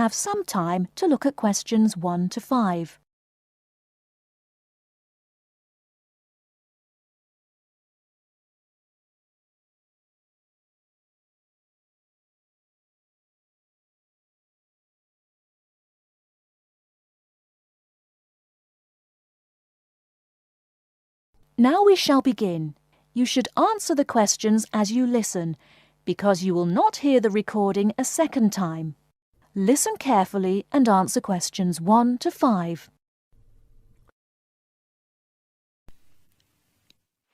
have some time to look at questions 1 to 5. Now we shall begin. You should answer the questions as you listen, because you will not hear the recording a second time. Listen carefully and answer questions 1 to 5.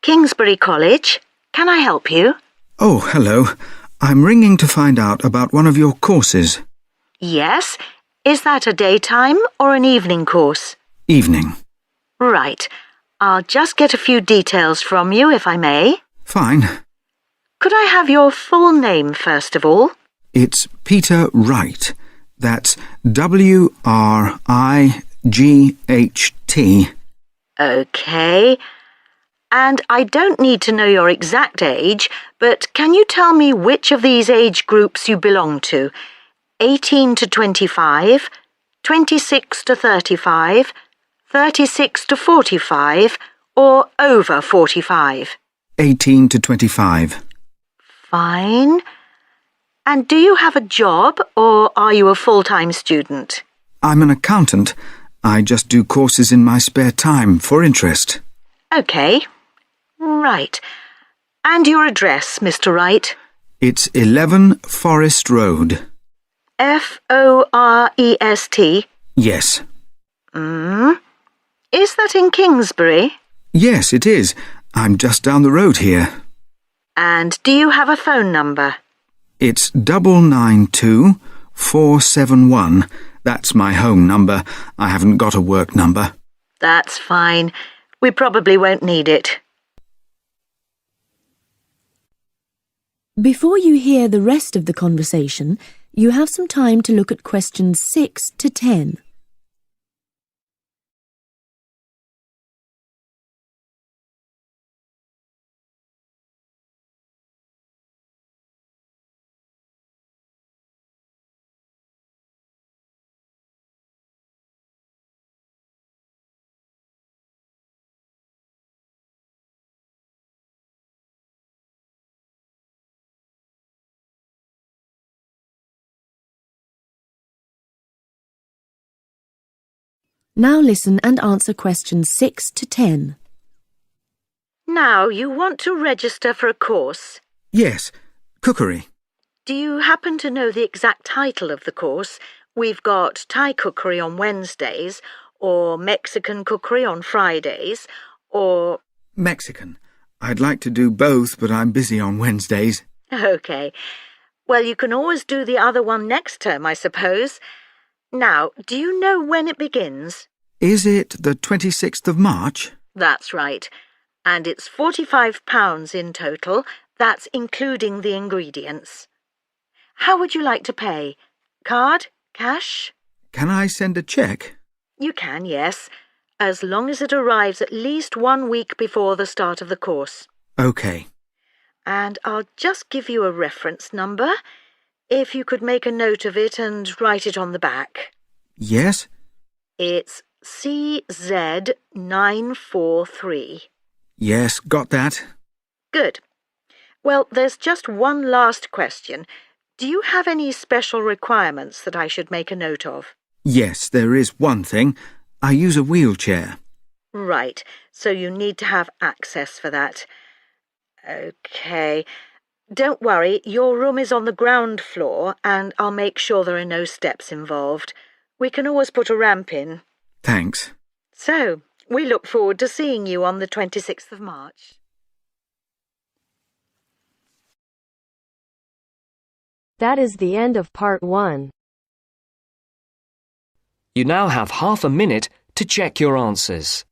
Kingsbury College, can I help you? Oh, hello. I'm ringing to find out about one of your courses. Yes. Is that a daytime or an evening course? Evening. Right. I'll just get a few details from you, if I may. Fine. Could I have your full name first of all? It's Peter Wright. That's W-R-I-G-H-T. OK. And I don't need to know your exact age, but can you tell me which of these age groups you belong to? 18 to 25, 26 to 35, 36 to 45, or over 45? 18 to 25. Fine. And do you have a job, or are you a full-time student? I'm an accountant. I just do courses in my spare time for interest. OK. Right. And your address, Mr. Wright? It's 11 Forest Road. Forest? Yes. Is that in Kingsbury? Yes, it is. I'm just down the road here. And do you have a phone number? It's 992-471. That's my home number. I haven't got a work number. That's fine. We probably won't need it. Before you hear the rest of the conversation, you have some time to look at questions 6 to 10. Now listen and answer questions 6 to 10. Now, you want to register for a course. Yes, cookery. Do you happen to know the exact title of the course? We've got Thai cookery on Wednesdays, or Mexican cookery on Fridays, or... Mexican. I'd like to do both, but I'm busy on Wednesdays. OK. Well, you can always do the other one next term, I suppose. Now, do you know when it begins? Is it the 26th of March? That's right. And it's £45 in total. That's including the ingredients. How would you like to pay? Card? Cash? Can I send a cheque? You can, yes, as long as it arrives at least 1 week before the start of the course. OK. And I'll just give you a reference number, if you could make a note of it and write it on the back. Yes? It's CZ943. Yes, got that. Good. Well, there's just one last question. Do you have any special requirements that I should make a note of? Yes, there is one thing. I use a wheelchair. Right, so you need to have access for that. OK. Don't worry, your room is on the ground floor and I'll make sure there are no steps involved. We can always put a ramp in. Thanks. So, we look forward to seeing you on the 26th of March. That is the end of part 1. You now have half a minute to check your answers.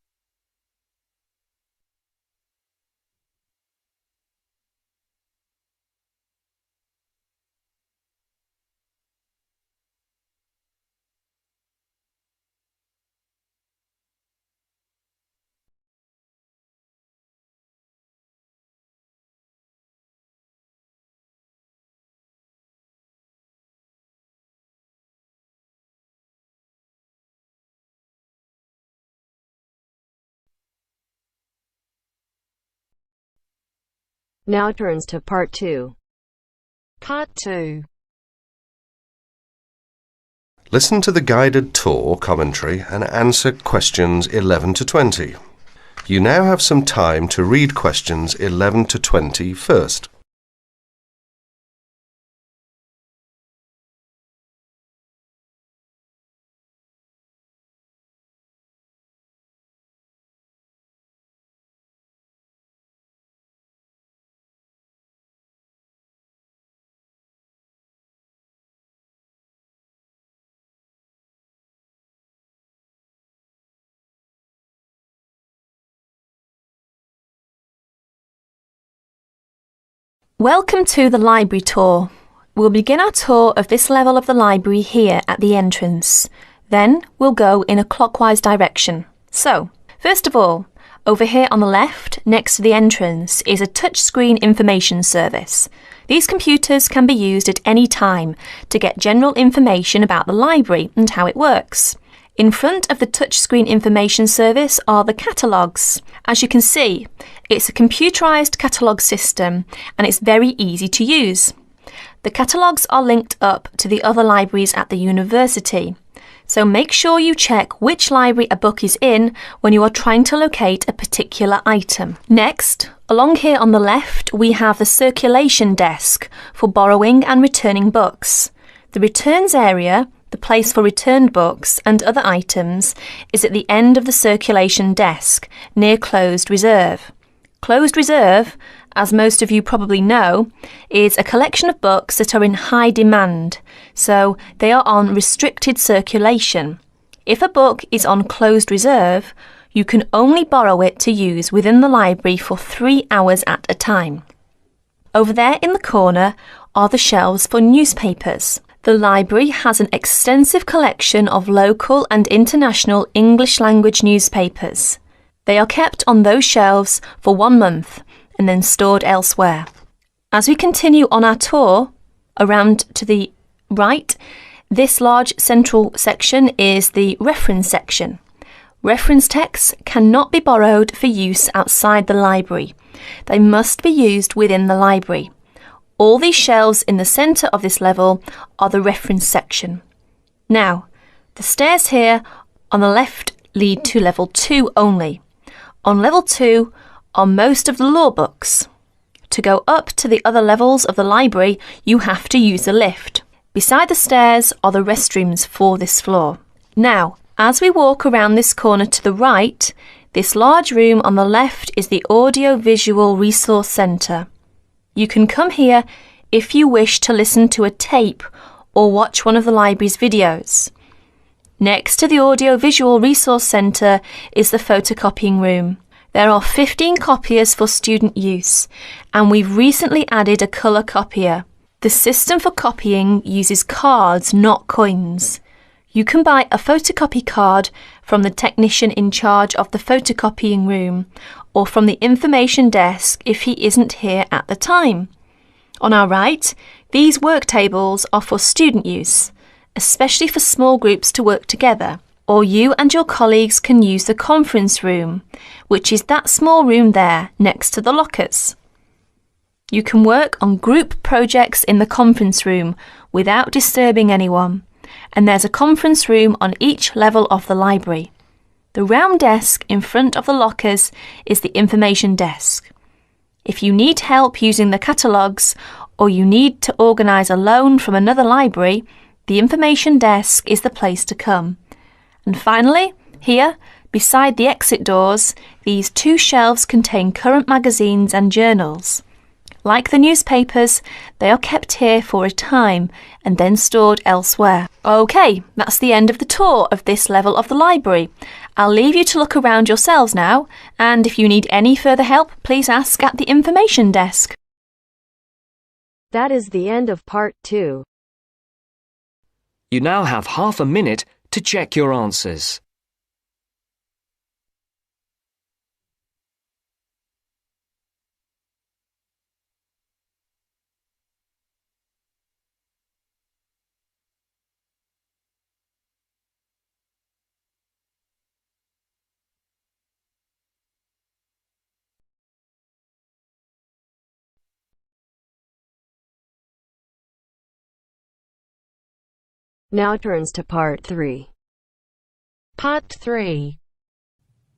Now turns to Part 2. Part 2. Listen to the guided tour commentary and answer questions 11 to 20. You now have some time to read questions 11 to 20 first. Welcome to the library tour. We'll begin our tour of this level of the library here at the entrance. Then we'll go in a clockwise direction. So, first of all, over here on the left, next to the entrance, is a touchscreen information service. These computers can be used at any time to get general information about the library and how it works. In front of the touchscreen information service are the catalogues. As you can see, it's a computerized catalogue system and it's very easy to use. The catalogues are linked up to the other libraries at the university. So make sure you check which library a book is in when you are trying to locate a particular item. Next, along here on the left, we have the circulation desk for borrowing and returning books. The returns area, the place for returned books and other items, is at the end of the circulation desk, near closed reserve. Closed reserve, as most of you probably know, is a collection of books that are in high demand, so they are on restricted circulation. If a book is on closed reserve, you can only borrow it to use within the library for 3 hours at a time. Over there in the corner are the shelves for newspapers. The library has an extensive collection of local and international English language newspapers. They are kept on those shelves for 1 month and then stored elsewhere. As we continue on our tour, around to the right, this large central section is the reference section. Reference texts cannot be borrowed for use outside the library. They must be used within the library. All these shelves in the centre of this level are the reference section. Now, the stairs here on the left lead to level 2 only. On level 2 are most of the law books. To go up to the other levels of the library, you have to use a lift. Beside the stairs are the restrooms for this floor. Now, as we walk around this corner to the right, this large room on the left is the Audio-Visual Resource Centre. You can come here if you wish to listen to a tape or watch one of the library's videos. Next to the Audio-Visual Resource Centre is the photocopying room. There are 15 copiers for student use, and we've recently added a colour copier. The system for copying uses cards, not coins. You can buy a photocopy card from the technician in charge of the photocopying room or from the information desk if he isn't here at the time. On our right, these work tables are for student use, especially for small groups to work together, or you and your colleagues can use the conference room, which is that small room there next to the lockers. You can work on group projects in the conference room without disturbing anyone, and there's a conference room on each level of the library. The round desk in front of the lockers is the information desk. If you need help using the catalogues or you need to organise a loan from another library, the information desk is the place to come. And finally, here, beside the exit doors, these 2 shelves contain current magazines and journals. Like the newspapers, they are kept here for a time and then stored elsewhere. OK, that's the end of the tour of this level of the library. I'll leave you to look around yourselves now, and if you need any further help, please ask at the information desk. That is the end of Part 2. You now have half a minute to check your answers. Now turns to part 3. Part 3.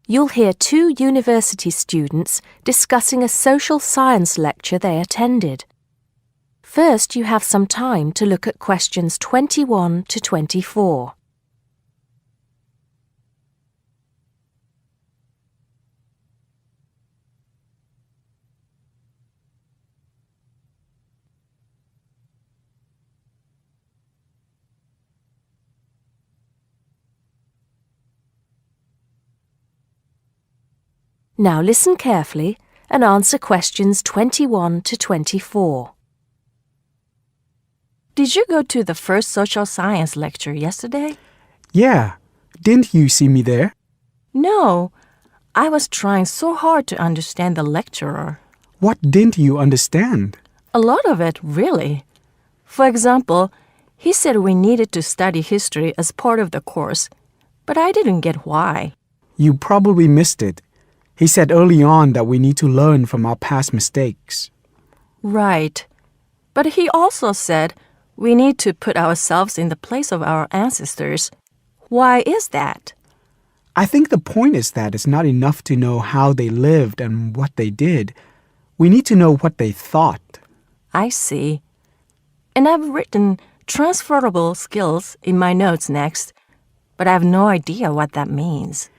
You'll hear two university students discussing a social science lecture they attended. First, you have some time to look at questions 21 to 24. Now listen carefully and answer questions 21 to 24. Did you go to the first social science lecture yesterday? Yeah, didn't you see me there? No, I was trying so hard to understand the lecturer. What didn't you understand? A lot of it, really. For example, he said we needed to study history as part of the course, but I didn't get why. You probably missed it. He said early on that we need to learn from our past mistakes. Right. But he also said we need to put ourselves in the place of our ancestors. Why is that? I think the point is that it's not enough to know how they lived and what they did. We need to know what they thought. I see. And I've written transferable skills in my notes next, but I have no idea what that means.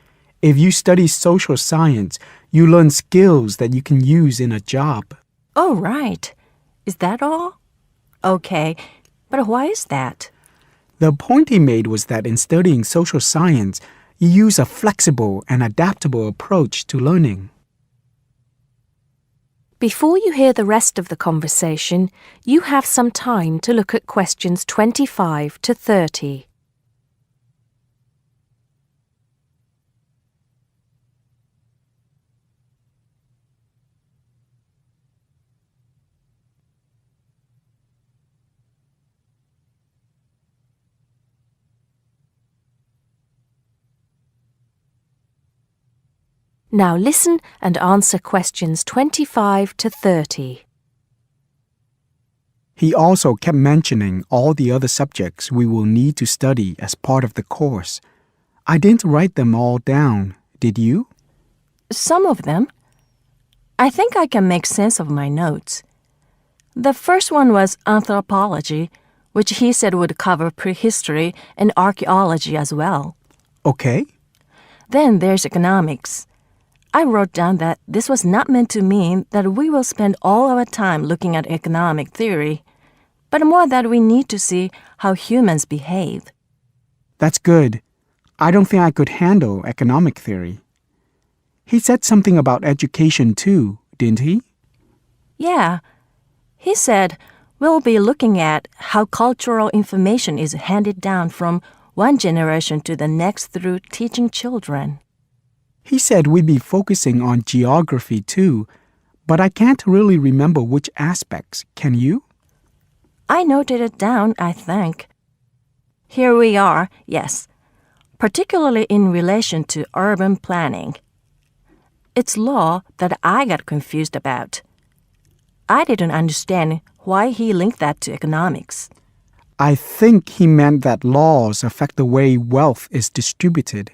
If you study social science, you learn skills that you can use in a job. Oh, right. Is that all? Okay, but why is that? The point he made was that in studying social science, you use a flexible and adaptable approach to learning. Before you hear the rest of the conversation, you have some time to look at questions 25 to 30. Now listen and answer questions 25 to 30. He also kept mentioning all the other subjects we will need to study as part of the course. I didn't write them all down, did you? Some of them. I think I can make sense of my notes. The first one was anthropology, which he said would cover prehistory and archaeology as well. Okay. Then there's economics. I wrote down that this was not meant to mean that we will spend all our time looking at economic theory, but more that we need to see how humans behave. That's good. I don't think I could handle economic theory. He said something about education too, didn't he? Yeah. He said we'll be looking at how cultural information is handed down from one generation to the next through teaching children. He said we'd be focusing on geography too, but I can't really remember which aspects. Can you? I noted it down, I think. Here we are, yes, particularly in relation to urban planning. It's law that I got confused about. I didn't understand why he linked that to economics. I think he meant that laws affect the way wealth is distributed.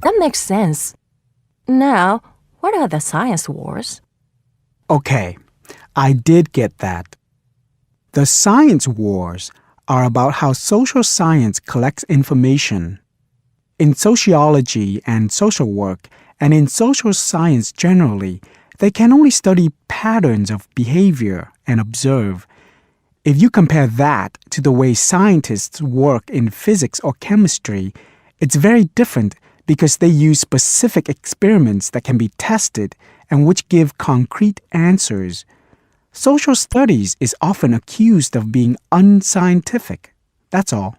That makes sense. Now, what are the science wars? Okay, I did get that. The science wars are about how social science collects information. In sociology and social work, and in social science generally, they can only study patterns of behavior and observe. If you compare that to the way scientists work in physics or chemistry, it's very different because they use specific experiments that can be tested and which give concrete answers. Social studies is often accused of being unscientific. That's all.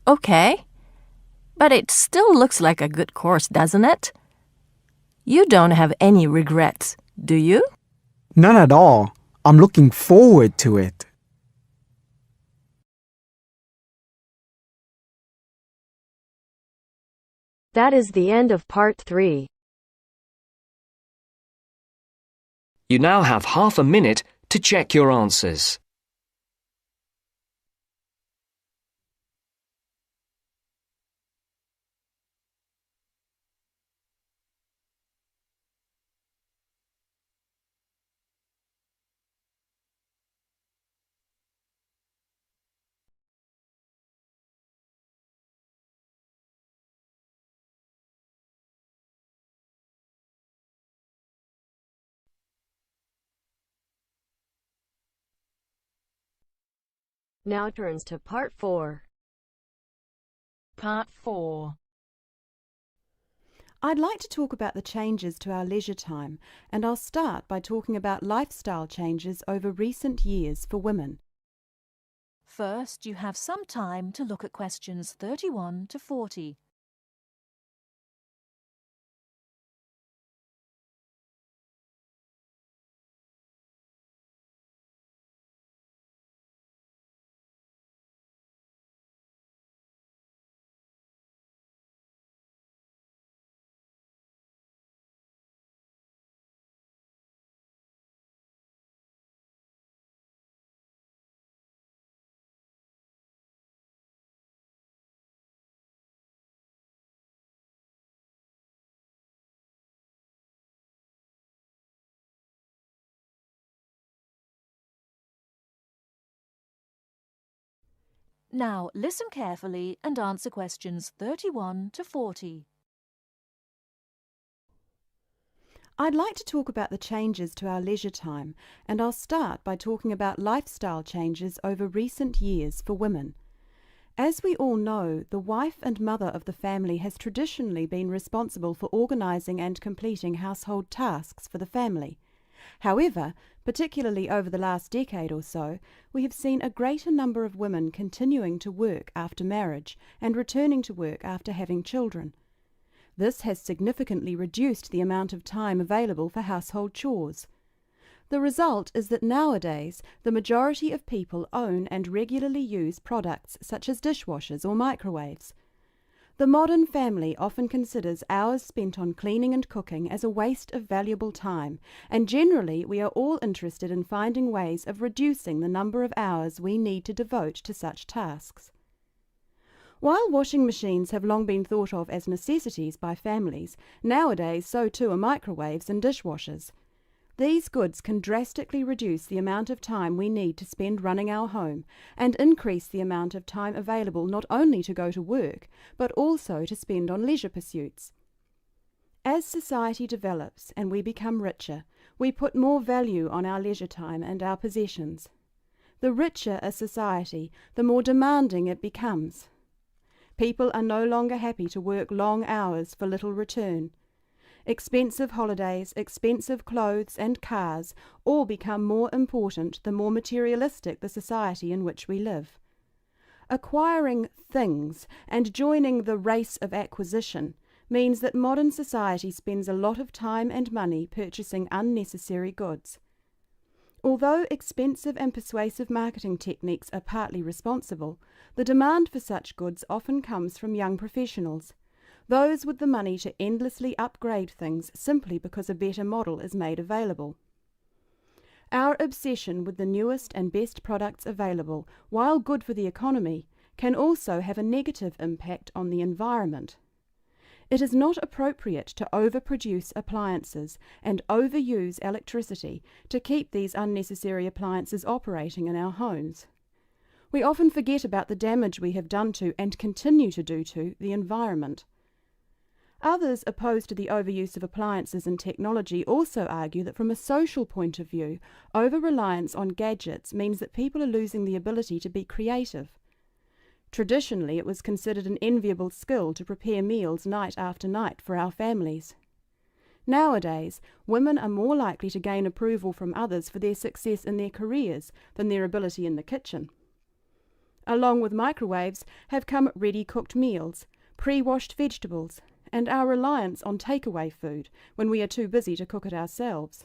Okay. But it still looks like a good course, doesn't it? You don't have any regrets, do you? None at all. I'm looking forward to it. That is the end of part 3. You now have half a minute to check your answers. Now turns to Part 4. Part 4. I'd like to talk about the changes to our leisure time, and I'll start by talking about lifestyle changes over recent years for women. First, you have some time to look at questions 31 to 40. Now, listen carefully and answer questions 31 to 40. I'd like to talk about the changes to our leisure time, and I'll start by talking about lifestyle changes over recent years for women. As we all know, the wife and mother of the family has traditionally been responsible for organising and completing household tasks for the family. However, particularly over the last decade or so, we have seen a greater number of women continuing to work after marriage and returning to work after having children. This has significantly reduced the amount of time available for household chores. The result is that nowadays the majority of people own and regularly use products such as dishwashers or microwaves. The modern family often considers hours spent on cleaning and cooking as a waste of valuable time, and generally we are all interested in finding ways of reducing the number of hours we need to devote to such tasks. While washing machines have long been thought of as necessities by families, nowadays so too are microwaves and dishwashers. These goods can drastically reduce the amount of time we need to spend running our home and increase the amount of time available not only to go to work, but also to spend on leisure pursuits. As society develops and we become richer, we put more value on our leisure time and our possessions. The richer a society, the more demanding it becomes. People are no longer happy to work long hours for little return. Expensive holidays, expensive clothes and cars all become more important the more materialistic the society in which we live. Acquiring things and joining the race of acquisition means that modern society spends a lot of time and money purchasing unnecessary goods. Although expensive and persuasive marketing techniques are partly responsible, the demand for such goods often comes from young professionals, those with the money to endlessly upgrade things simply because a better model is made available. Our obsession with the newest and best products available, while good for the economy, can also have a negative impact on the environment. It is not appropriate to overproduce appliances and overuse electricity to keep these unnecessary appliances operating in our homes. We often forget about the damage we have done to and continue to do to the environment. Others opposed to the overuse of appliances and technology also argue that from a social point of view, over-reliance on gadgets means that people are losing the ability to be creative. Traditionally, it was considered an enviable skill to prepare meals night after night for our families. Nowadays, women are more likely to gain approval from others for their success in their careers than their ability in the kitchen. Along with microwaves have come ready-cooked meals, pre-washed vegetables, and our reliance on takeaway food when we are too busy to cook it ourselves.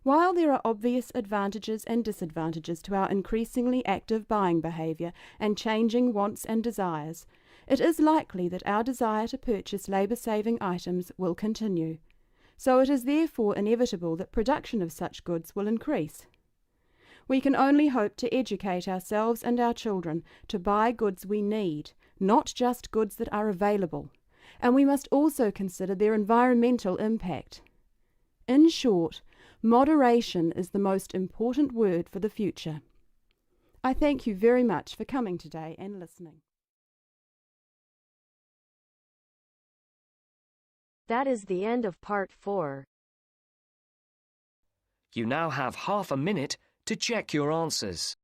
While there are obvious advantages and disadvantages to our increasingly active buying behaviour and changing wants and desires, it is likely that our desire to purchase labour-saving items will continue. So it is therefore inevitable that production of such goods will increase. We can only hope to educate ourselves and our children to buy goods we need, not just goods that are available, and we must also consider their environmental impact. In short, moderation is the most important word for the future. I thank you very much for coming today and listening. That is the end of Part 4. You now have half a minute to check your answers.